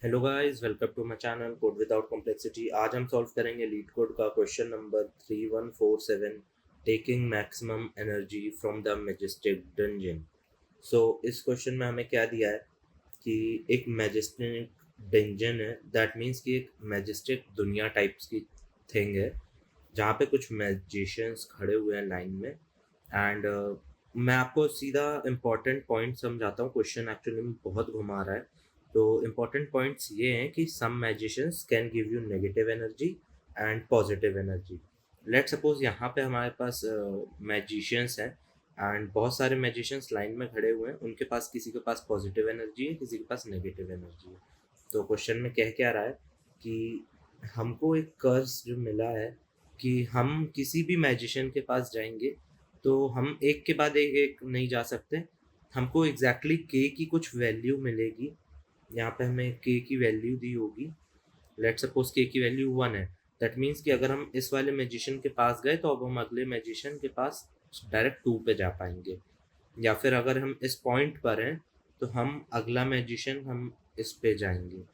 Hello guys, welcome to my channel code without complexity. आज हम सॉल्व करेंगे लीड कोड का question number 3147, taking maximum energy from the majestic dungeon. So इस क्वेश्चन में हमें क्या दिया है कि एक मैजेस्टिक डंजन है। दैट मीन्स कि एक मैजेस्टिक दुनिया टाइप्स की थिंग है जहाँ पे कुछ मैजिशियंस खड़े हुए हैं लाइन में। एंड मैं आपको सीधा इम्पोर्टेंट पॉइंट समझाता हूँ। क्वेश्चन एक्चुअली में बहुत घुमा रहा है। तो इम्पोर्टेंट पॉइंट्स ये हैं कि some magicians can give you negative energy and positive energy. Let suppose यहाँ पे हमारे पास मैजिशियंस हैं एंड बहुत सारे मैजिशियंस लाइन में खड़े हुए हैं। उनके पास, किसी के पास पॉजिटिव एनर्जी है, किसी के पास नेगेटिव एनर्जी है। तो क्वेश्चन में कह क्या रहा है कि हमको एक कर्ज जो मिला है कि हम किसी भी मैजिशियन के पास जाएंगे तो हम एक के बाद एक एक नहीं जा सकते। हमको एग्जैक्टली के की कुछ वैल्यू मिलेगी। यहाँ पे हमें के की वैल्यू दी होगी। लेट सपोज के की वैल्यू 1 है। दैट मीन्स कि अगर हम इस वाले मैजिशियन के पास गए तो अब हम अगले मैजिशियन के पास डायरेक्ट 2 पे जा पाएंगे। या फिर अगर हम इस पॉइंट पर हैं तो हम अगला मैजिशियन हम इस पे जाएंगे।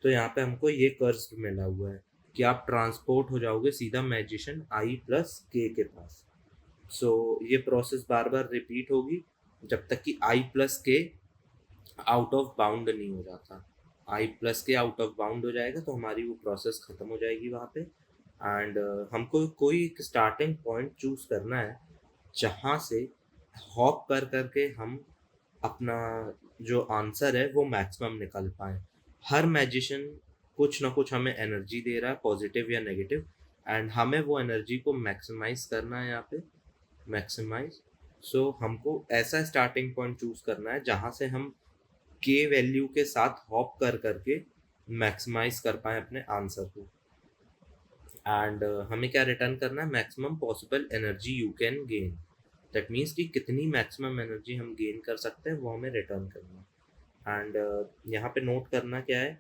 तो यहाँ पे हमको ये कर्ज मिला हुआ है कि आप ट्रांसपोर्ट हो जाओगे सीधा मैजिशियन आई प्लस के पास। सो ये प्रोसेस बार बार रिपीट होगी जब तक कि आई प्लस के आउट ऑफ बाउंड नहीं हो जाता। आई प्लस के आउट ऑफ बाउंड हो जाएगा तो हमारी वो प्रोसेस खत्म हो जाएगी वहाँ पे। एंड हमको कोई एक स्टार्टिंग पॉइंट चूज करना है जहाँ से हॉप कर करके हम अपना जो आंसर है वो मैक्सिमम निकाल पाए। हर मैजिशियन कुछ ना कुछ हमें एनर्जी दे रहा है, पॉजिटिव या नेगेटिव, एंड हमें वो एनर्जी को मैक्सिमाइज करना है यहाँ पे। मैक्सिमाइज। सो हमको ऐसा स्टार्टिंग पॉइंट चूज करना है जहाँ से हम के वैल्यू के साथ हॉप कर करके मैक्सिमाइज कर पाए अपने आंसर को। एंड हमें क्या रिटर्न करना है? Maximum possible energy you can gain. That means कि कितनी मैक्सिमम एनर्जी हम गेन कर सकते हैं वो हमें रिटर्न करना है। एंड यहाँ पे नोट करना क्या है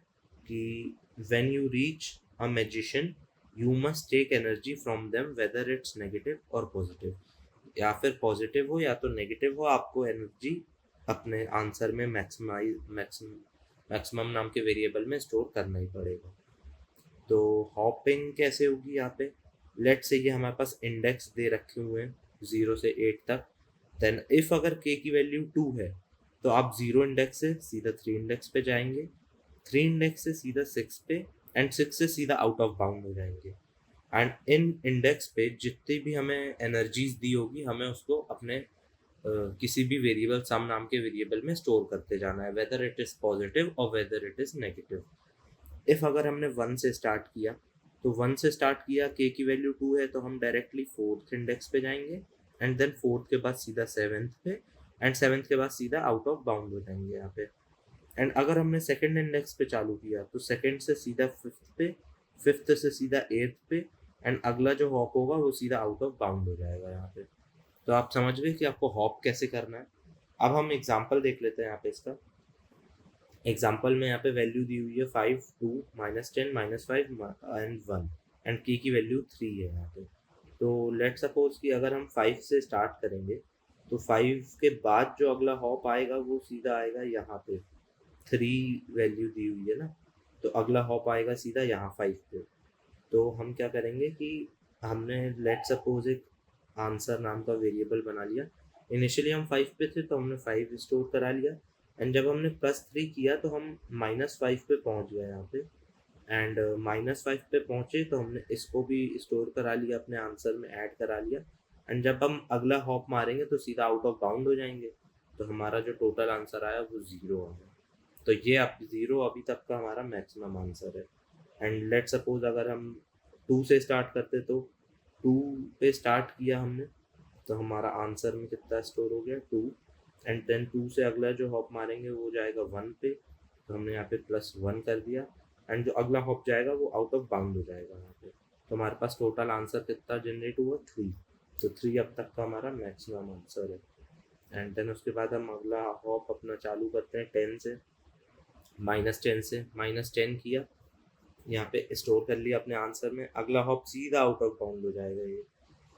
कि when you reach a magician you must take energy from them whether it's negative और पॉजिटिव। या फिर पॉजिटिव हो या तो नेगेटिव हो, आपको एनर्जी अपने आंसर में मैक्सिमम नाम के वेरिएबल में स्टोर करना ही पड़ेगा। तो हॉपिंग कैसे होगी यहाँ पे? लेट से ये हमारे पास इंडेक्स दे रखे हुए हैं 0 से 8 तक। देन इफ अगर के की वैल्यू 2 है तो आप 0 इंडेक्स से सीधा 3 इंडेक्स पे जाएंगे, 3 इंडेक्स से सीधा 6 पे, एंड 6 से सीधा आउट ऑफ बाउंड हो जाएंगे। एंड इन इंडेक्स पे जितनी भी हमें एनर्जीज दी होगी हमें उसको अपने किसी भी वेरिएबल, सम नाम के वेरिएबल में स्टोर करते जाना है, वेदर इट इज पॉजिटिव और whether it is negative. If अगर हमने 1 से स्टार्ट किया तो 1 से स्टार्ट किया, के की वैल्यू 2 है तो हम डायरेक्टली 4th इंडेक्स पे जाएंगे, एंड देन 4th के बाद सीधा 7th पे, एंड 7th के बाद सीधा आउट ऑफ बाउंड हो जाएंगे यहाँ पे। एंड अगर हमने 2nd इंडेक्स पे चालू किया तो 2nd से सीधा 5th पे, 5th से सीधा 8th पे, एंड अगला जो हॉप होगा वो सीधा आउट ऑफ बाउंड हो जाएगा यहाँ पे। तो आप समझ गए कि आपको हॉप कैसे करना है। अब हम एग्जाम्पल देख लेते हैं यहाँ पे इसका। एग्जाम्पल में यहाँ पे वैल्यू दी हुई है 5, 2, -10, -5 एंड 1, एंड के की वैल्यू 3 है यहाँ पे। तो लेट सपोज कि अगर हम 5 से स्टार्ट करेंगे तो 5 के बाद जो अगला हॉप आएगा वो सीधा आएगा यहाँ पे। 3 वैल्यू दी हुई है ना, तो अगला हॉप आएगा सीधा यहाँ 5 पे। तो हम क्या करेंगे कि हमने लेट सपोज एक आंसर नाम का वेरिएबल बना लिया। इनिशियली हम 5 पे थे तो हमने 5 स्टोर करा लिया, एंड जब हमने +3 किया तो हम -5 पे पहुंच गए यहाँ पे। एंड -5 पे पहुंचे तो हमने इसको भी स्टोर करा लिया, अपने आंसर में ऐड करा लिया। एंड जब हम अगला हॉप मारेंगे तो सीधा आउट ऑफ बाउंड हो जाएंगे। तो हमारा जो टोटल आंसर आया वो 0 आया। तो ये अब 0 अभी तक का हमारा मैक्सिमम आंसर है। एंड लेट सपोज अगर हम 2 से स्टार्ट करते तो 2 पे स्टार्ट किया हमने तो हमारा आंसर में कितना स्टोर हो गया? 2। एंड देन 2 से अगला जो हॉप मारेंगे वो जाएगा 1 पे, तो हमने यहाँ पे +1 कर दिया। एंड जो अगला हॉप जाएगा वो आउट ऑफ बाउंड हो जाएगा यहाँ पे। तो हमारे पास टोटल आंसर कितना जनरेट हुआ? 3। तो 3 अब तक का हमारा मैक्सिमम आंसर है। एंड देन उसके बाद हम अगला हॉप अपना चालू करते हैं 10 से, -10 से -10 किया, यहाँ पे स्टोर कर लिया अपने आंसर में। अगला हॉप सीधा आउट ऑफ बाउंड हो जाएगा ये।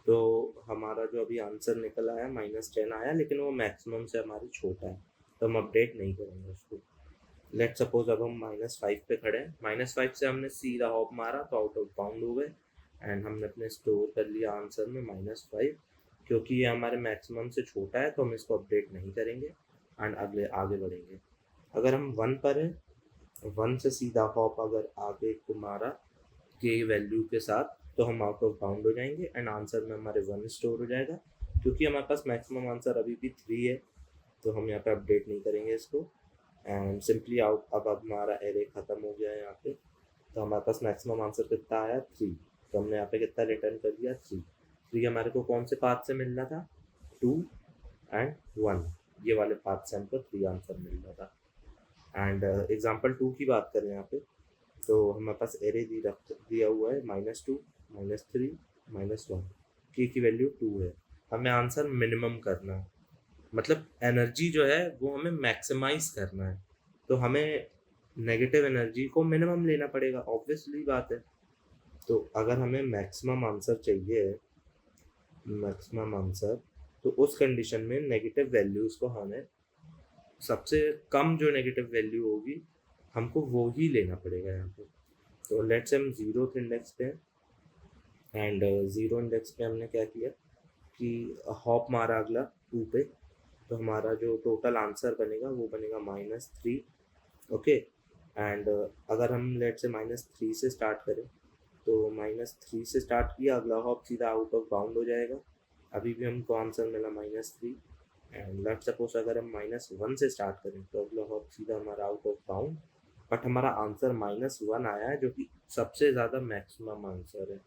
तो हमारा जो अभी आंसर निकल आया -10 आया, लेकिन वो मैक्सिमम से हमारे छोटा है तो हम अपडेट नहीं करेंगे उसको। लेट सपोज अब हम -5 पे खड़े हैं, -5 से हमने सीधा हॉप मारा तो आउट ऑफ बाउंड हो गए एंड हमने अपने स्टोर कर लिया आंसर में -5। क्योंकि ये हमारे मैक्सिमम से छोटा है तो हम इसको अपडेट नहीं करेंगे एंड अगले आगे बढ़ेंगे। अगर हम 1 पर हैं, 1 से सीधा हॉप अगर आगे को मारा के वैल्यू के साथ तो हम आउट ऑफ बाउंड हो जाएंगे एंड आंसर में हमारे 1 स्टोर हो जाएगा। क्योंकि हमारे पास मैक्सिमम आंसर अभी भी 3 है तो हम यहाँ पे अपडेट नहीं करेंगे इसको एंड सिंपली आउट। अब हमारा एरे ख़त्म हो गया है यहाँ पे, तो हमारे पास मैक्सिमम आंसर कितना आया 3, तो हमने यहाँ पे कितना रिटर्न कर दिया 3 हमारे को कौन से पाथ से मिल रहा था 2 एंड 1, ये वाले पाथ से हमको 3 आंसर मिल रहा था। एंड एग्जाम्पल 2 की बात करें यहाँ पे, तो हमारे पास एरे दिया हुआ है -2 -3 -1 की वैल्यू 2 है। हमें आंसर मिनिमम करना है, मतलब एनर्जी जो है वो हमें मैक्सिमाइज करना है, तो हमें नेगेटिव एनर्जी को मिनिमम लेना पड़ेगा, ऑब्वियसली बात है। तो अगर हमें मैक्सिमम आंसर चाहिए, मैक्सिमम आंसर, तो उस कंडीशन में नेगेटिव वैल्यूज़ को हमें सबसे कम जो नेगेटिव वैल्यू होगी हमको वो ही लेना पड़ेगा यहाँ पे। तो लेट्स हम 0th इंडेक्स पे एंड 0 इंडेक्स पे हमने क्या किया कि हॉप मारा अगला 2 पे, तो हमारा जो टोटल आंसर बनेगा वो बनेगा -3। ओके, एंड अगर हम लेट से -3 से स्टार्ट करें तो -3 से स्टार्ट किया, अगला हॉप सीधा आउट ऑफ बाउंड हो जाएगा, अभी भी हमको आंसर मिला -3। एंड लेट सपोज अगर हम -1 से स्टार्ट करें तो अगला हॉप सीधा हमारा आउट ऑफ बाउंड, बट हमारा आंसर -1 आया है जो कि सबसे ज़्यादा मैक्सिमम आंसर है,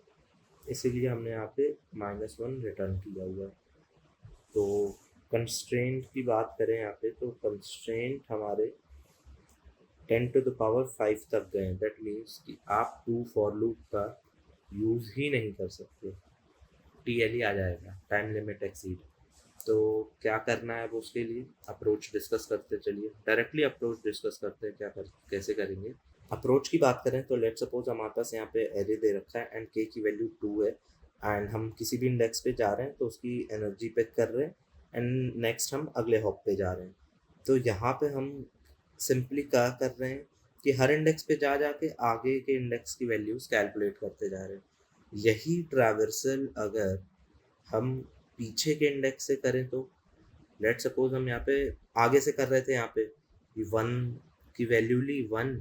इसीलिए हमने यहाँ पे -1 रिटर्न किया हुआ है। तो कंस्ट्रेंट की बात करें यहाँ पे, तो कंस्ट्रेंट हमारे 10⁵ तक गए, दैट मीन्स कि आप 2 फॉर लूप का यूज़ ही नहीं कर सकते, TLE आ जाएगा, टाइम लिमिट एक्सीड। तो क्या करना है अब उसके लिए अप्रोच डिस्कस करते, चलिए डायरेक्टली अप्रोच डिस्कस करते हैं, कैसे करेंगे। अप्रोच की बात करें तो लेट सपोज हमारे पास यहाँ पे एरे दे रखा है एंड के की वैल्यू 2 है एंड हम किसी भी इंडेक्स पे जा रहे हैं तो उसकी एनर्जी पिक कर रहे हैं एंड नेक्स्ट हम अगले हॉप पे जा रहे हैं। तो यहाँ पे हम सिंपली क्या कर रहे हैं कि हर इंडेक्स पे जा जाके आगे के इंडेक्स की वैल्यूज़ कैलकुलेट करते जा रहे हैं। यही ट्रैवर्सल अगर हम पीछे के इंडेक्स से करें तो लेट सपोज हम यहाँ पे आगे से कर रहे थे, यहाँ पे 1 की वैल्यू ली 1,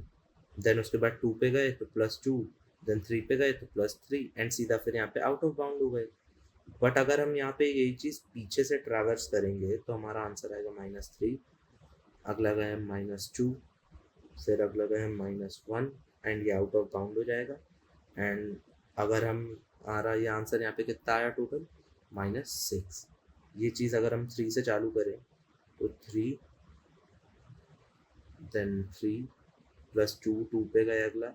देन उसके बाद 2 पे गए तो +2, देन 3 पे गए तो +3 एंड सीधा फिर यहाँ पे आउट ऑफ बाउंड हो गए। बट अगर हम यहाँ पे यही चीज़ पीछे से ट्रैवर्स करेंगे तो हमारा आंसर आएगा -3, अगला गए हम -2, फिर अगला गए हम -1 एंड ये आउट ऑफ बाउंड हो जाएगा। एंड अगर हम हमारा ये आंसर यहाँ पे कितना आया टोटल -6। ये चीज़ अगर हम 3 से चालू करें तो 3, देन 3 +2, 2 पे गए अगला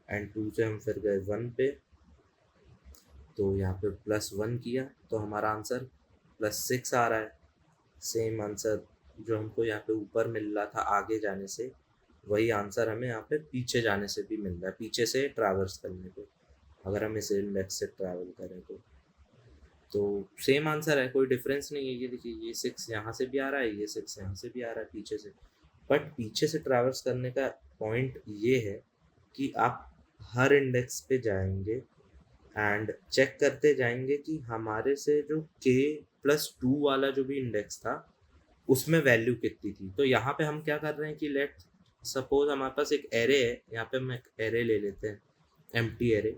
एंड 2 से हम फिर गए 1 पे, तो यहाँ पे +1 किया तो हमारा आंसर +6 आ रहा है। सेम आंसर जो हमको यहाँ पे ऊपर मिल रहा था आगे जाने से, वही आंसर हमें यहाँ पे पीछे जाने से भी मिल रहा है, पीछे से ट्रैवर्स करने पे, अगर हम इस इंडेक्स से ट्रैवल करें तो सेम आंसर है, कोई डिफरेंस नहीं है। ये देखिए, ये 6 यहाँ से भी आ रहा है, ये 6 यहाँ से भी आ रहा है पीछे से। बट पीछे से ट्रैवर्स करने का पॉइंट ये है कि आप हर इंडेक्स पे जाएंगे एंड चेक करते जाएंगे कि हमारे से जो k+2 वाला जो भी इंडेक्स था उसमें वैल्यू कितनी थी। तो यहाँ पे हम क्या कर रहे हैं कि लेट सपोज हमारे पास एक एरे है, यहाँ पे हम एक एरे ले लेते हैं, empty array,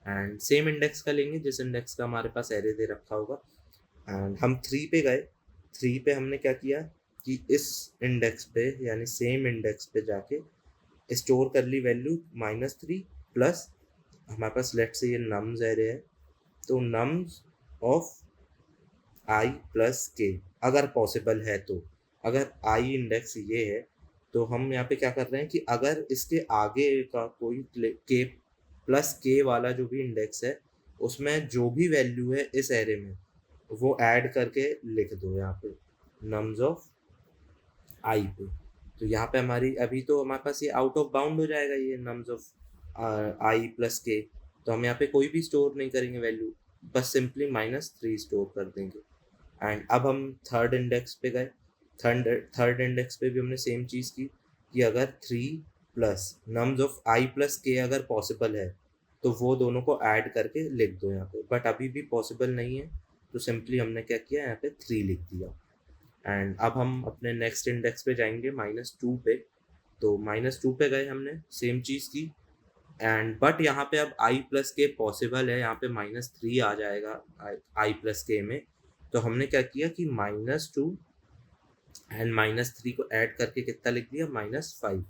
and same index का लेंगे जिस इंडेक्स का हमारे पास एरे दे रखा होगा। एंड हम 3 पे गए, 3 पे हमने क्या किया कि इस इंडेक्स पे यानी सेम इंडेक्स पे जाके स्टोर कर ली वैल्यू -3 प्लस हमारे पास लेट से ये नम्स एरे है, तो नम्स ऑफ i + k अगर पॉसिबल है। तो अगर i इंडेक्स ये है तो हम यहाँ पे क्या कर रहे हैं कि अगर इसके आगे का कोई k+k वाला जो भी इंडेक्स है उसमें जो भी वैल्यू है इस एरे में वो ऐड करके लिख दो यहाँ पे नम्स ऑफ i पे। तो यहाँ पे हमारी अभी तो हमारे पास ये आउट ऑफ बाउंड हो जाएगा, ये नम्स ऑफ i + k, तो हम यहाँ पे कोई भी स्टोर नहीं करेंगे वैल्यू, बस सिंपली -3 स्टोर कर देंगे। एंड अब हम थर्ड इंडेक्स पे गए, थर्ड इंडेक्स पे भी हमने सेम चीज़ की, कि अगर 3 plus nums of I plus के अगर पॉसिबल है तो वो दोनों को ऐड करके लिख दो यहाँ पे, बट अभी भी पॉसिबल नहीं है तो सिंपली हमने क्या किया, यहाँ पे 3 लिख दिया। एंड अब हम अपने नेक्स्ट इंडेक्स पे जाएंगे -2 पे। तो -2 पे गए, हमने सेम चीज़ की एंड बट यहाँ पे अब आई प्लस के पॉसिबल है, यहाँ पे -3 आ जाएगा आई प्लस के में। तो हमने क्या किया कि -2 एंड -3 को ऐड करके कितना लिख दिया, -5।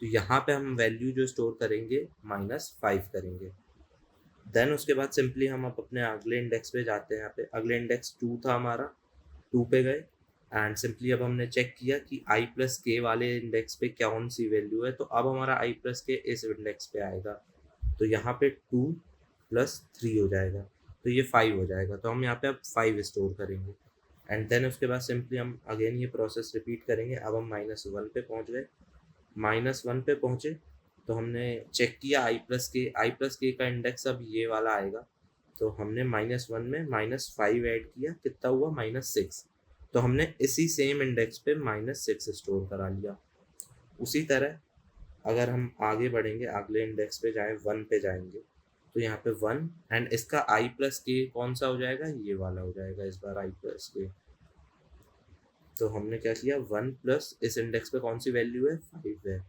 तो यहाँ पे हम वैल्यू जो स्टोर करेंगे -5 करेंगे। देन उसके बाद सिंपली हम अब अपने अगले इंडेक्स पे जाते हैं। यहाँ पे अगले इंडेक्स 2 था हमारा, 2 पे गए एंड सिंपली अब हमने चेक किया कि आई प्लस के वाले इंडेक्स पे कौन सी वैल्यू है। तो अब हमारा आई प्लस के इस इंडेक्स पे आएगा, तो यहाँ पे 2 + 3 हो जाएगा, तो ये 5 हो जाएगा। तो हम यहाँ पे अब 5 स्टोर करेंगे एंड देन उसके बाद सिंपली हम अगेन ये प्रोसेस रिपीट करेंगे। अब हम -1 पे पहुँच गए, -1 पे पहुँचे तो हमने चेक किया आई प्लस के का इंडेक्स अब ये वाला आएगा। तो हमने -1 में -5 ऐड किया, कितना हुआ, -6। तो हमने इसी सेम इंडेक्स पे -6 स्टोर करा लिया। उसी तरह अगर हम आगे बढ़ेंगे, अगले इंडेक्स पे जाएं, 1 पे जाएंगे, तो यहाँ पे 1 एंड इसका आई प्लस के कौन सा हो जाएगा, ये वाला हो जाएगा इस बार आई प्लस के। तो हमने क्या किया, 1 प्लस इस इंडेक्स पे कौन सी वैल्यू है, 5 है।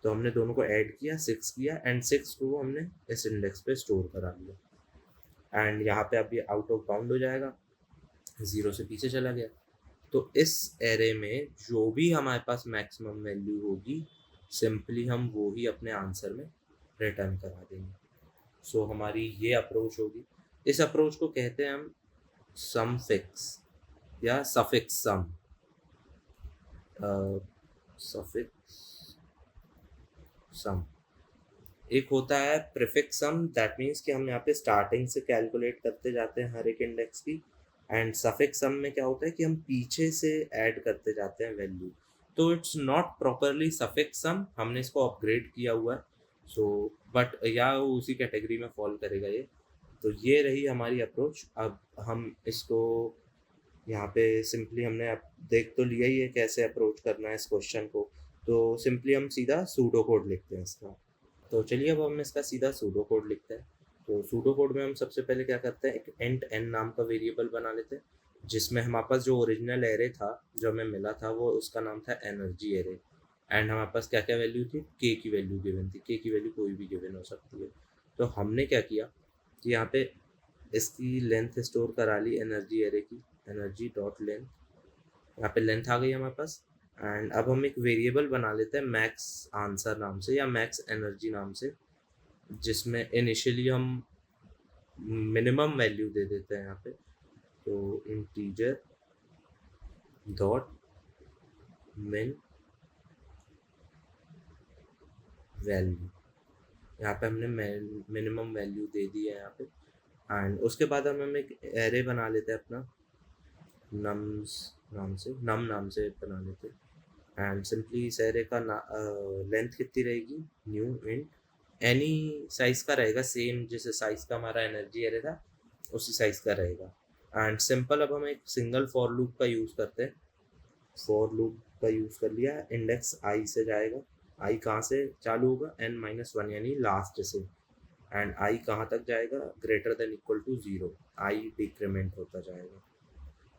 तो हमने दोनों को ऐड किया, 6 किया एंड 6 को हमने इस इंडेक्स पे स्टोर करा लिया एंड यहाँ पे अब ये आउट ऑफ बाउंड हो जाएगा, 0 से पीछे चला गया। तो इस एरे में जो भी हमारे पास मैक्सिमम वैल्यू होगी, सिंपली हम वो ही अपने आंसर में रिटर्न करा देंगे। सो हमारी ये अप्रोच होगी। इस अप्रोच को कहते हैं हम सम फिक्स या सफिक्स सम। सफिक्स सम एक होता है प्रीफिक्स सम, दैट मीन्स कि हम यहाँ पे स्टार्टिंग से कैलकुलेट करते जाते हैं हर एक इंडेक्स की। एंड सफिक्स सम में क्या होता है कि हम पीछे से ऐड करते जाते हैं वैल्यू। तो इट्स नॉट प्रॉपरली सफिक्स सम, हमने इसको अपग्रेड किया हुआ है। सो बट या वो उसी कैटेगरी में फॉल करेगा ये। तो ये रही हमारी अप्रोच। अब हम इसको यहाँ पे सिंपली हमने अब देख तो लिया ही है कैसे अप्रोच करना है इस क्वेश्चन को। तो सिंपली हम सीधा सूडो कोड लिखते हैं इसका। तो चलिए अब हम इसका सीधा सूडो कोड लिखते हैं। तो सूडो कोड में हम सबसे पहले क्या करते हैं, एक इंट n नाम का वेरिएबल बना लेते हैं, जिसमें हमारे पास जो ओरिजिनल एरे था जो हमें मिला था वो उसका नाम था एनर्जी एरे। एंड हमारे पास क्या क्या वैल्यू थी, के की वैल्यू गिवन थी। के की वैल्यू कोई भी गिवन हो सकती है। तो हमने क्या किया कि यहाँ पे इसकी लेंथ स्टोर करा ली एनर्जी एरे की, एनर्जी डॉट लेंथ। यहाँ पे लेंथ आ गई हमारे पास। एंड अब हम एक वेरिएबल बना लेते हैं मैक्स आंसर नाम से या मैक्स एनर्जी नाम से, जिसमें इनिशियली हम मिनिमम वैल्यू दे देते हैं यहाँ पे। तो इंटीजर डॉट मिन वैल्यू, यहाँ पे हमने मिनिमम वैल्यू दे दी है यहाँ पे। एंड उसके बाद हम एक एरे बना लेते हैं अपना नम्स नाम से, नम नाम से बना लेते हैं। एंड सिंपली इस एरे का लेंथ कितनी रहेगी, न्यू इंट एनी साइज का रहेगा, सेम जैसे साइज का हमारा एनर्जी एरे था उसी साइज का रहेगा। एंड सिंपल अब हम एक सिंगल फॉर लूप का यूज़ करते हैं। फॉर लूप का यूज़ कर लिया, इंडेक्स आई से जाएगा, आई कहाँ से चालू होगा, n-1 यानी लास्ट से। एंड आई कहाँ तक जाएगा, greater than equal to 0, i decrement होता जाएगा।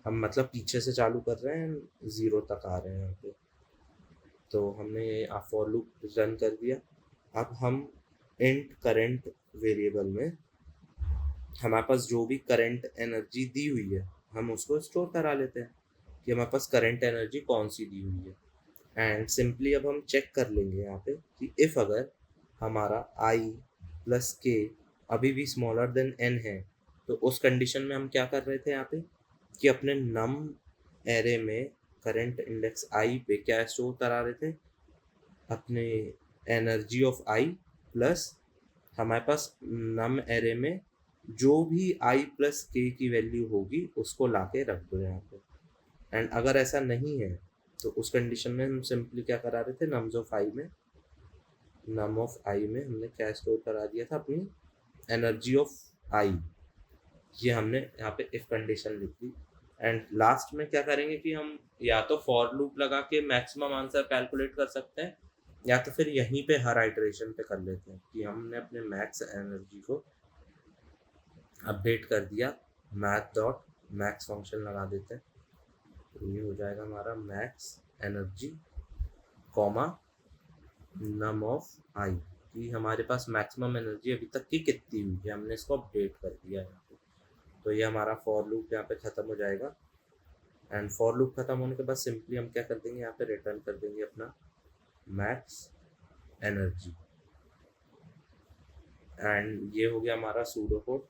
हम मतलब पीछे से चालू कर रहे हैं, 0 तक आ रहे हैं यहाँ पे। तो हमने फॉर लूप रन कर दिया। अब हम इंट करंट वेरिएबल में हमारे पास जो भी करंट एनर्जी दी हुई है हम उसको स्टोर करा लेते हैं कि हमारे पास करंट एनर्जी कौन सी दी हुई है। एंड सिंपली अब हम चेक कर लेंगे यहाँ पे कि इफ़ अगर हमारा आई प्लस के अभी भी स्मॉलर देन n है, तो उस कंडीशन में हम क्या कर रहे थे यहाँ पे कि अपने नम एरे में करंट इंडेक्स आई पे क्या स्टोर करा रहे थे, अपने एनर्जी ऑफ आई प्लस हमारे पास नम एरे में जो भी आई प्लस के की वैल्यू होगी उसको लाके रख दो यहाँ पे। एंड अगर ऐसा नहीं है तो उस कंडीशन में हम सिंपली क्या करा रहे थे, नम्स ऑफ आई में, नम ऑफ आई में हमने क्या स्टोर करा दिया था, अपनी एनर्जी ऑफ आई। ये हमने यहाँ पे इफ कंडीशन लिख दी। एंड लास्ट में क्या करेंगे कि हम या तो फॉर लूप लगा के मैक्सिमम आंसर कैलकुलेट कर सकते हैं, या तो फिर यहीं पे हर आइटरेशन पे कर लेते हैं कि हमने अपने मैक्स एनर्जी को अपडेट कर दिया, मैथ डॉट मैक्स फंक्शन लगा देते हैं, तो ये हो जाएगा हमारा max energy comma num of I, कि हमारे पास मैक्सिमम एनर्जी अभी तक की कितनी हुई है, हमने इसको अपडेट कर दिया है। तो ये हमारा फॉर लूप यहाँ पे ख़त्म हो जाएगा। एंड फॉर लूप ख़त्म होने के बाद सिंपली हम क्या कर देंगे, यहाँ पे रिटर्न कर देंगे अपना मैक्स एनर्जी। एंड ये हो गया हमारा pseudo code.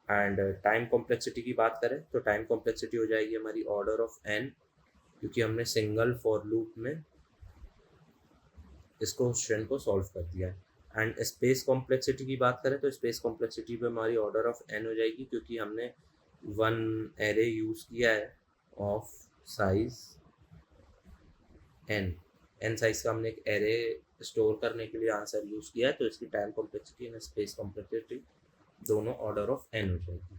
And time complexity की बात करें तो टाइम कॉम्प्लेक्सिटी हो जाएगी हमारी ऑर्डर ऑफ एन, क्योंकि हमने सिंगल फॉर लूप में इस क्वेश्चन को सॉल्व कर दिया है। एंड स्पेस कॉम्प्लेक्सिटी की बात करें तो स्पेस कॉम्प्लेक्सिटी पे हमारी ऑर्डर ऑफ एन हो जाएगी, क्योंकि हमने वन एरे यूज़ किया है ऑफ साइज एन साइज का हमने एक एरे स्टोर करने के लिए आंसर यूज़ किया है, तो इसकी time complexity and space complexity दोनों ऑर्डर ऑफ एन हो जाएगी।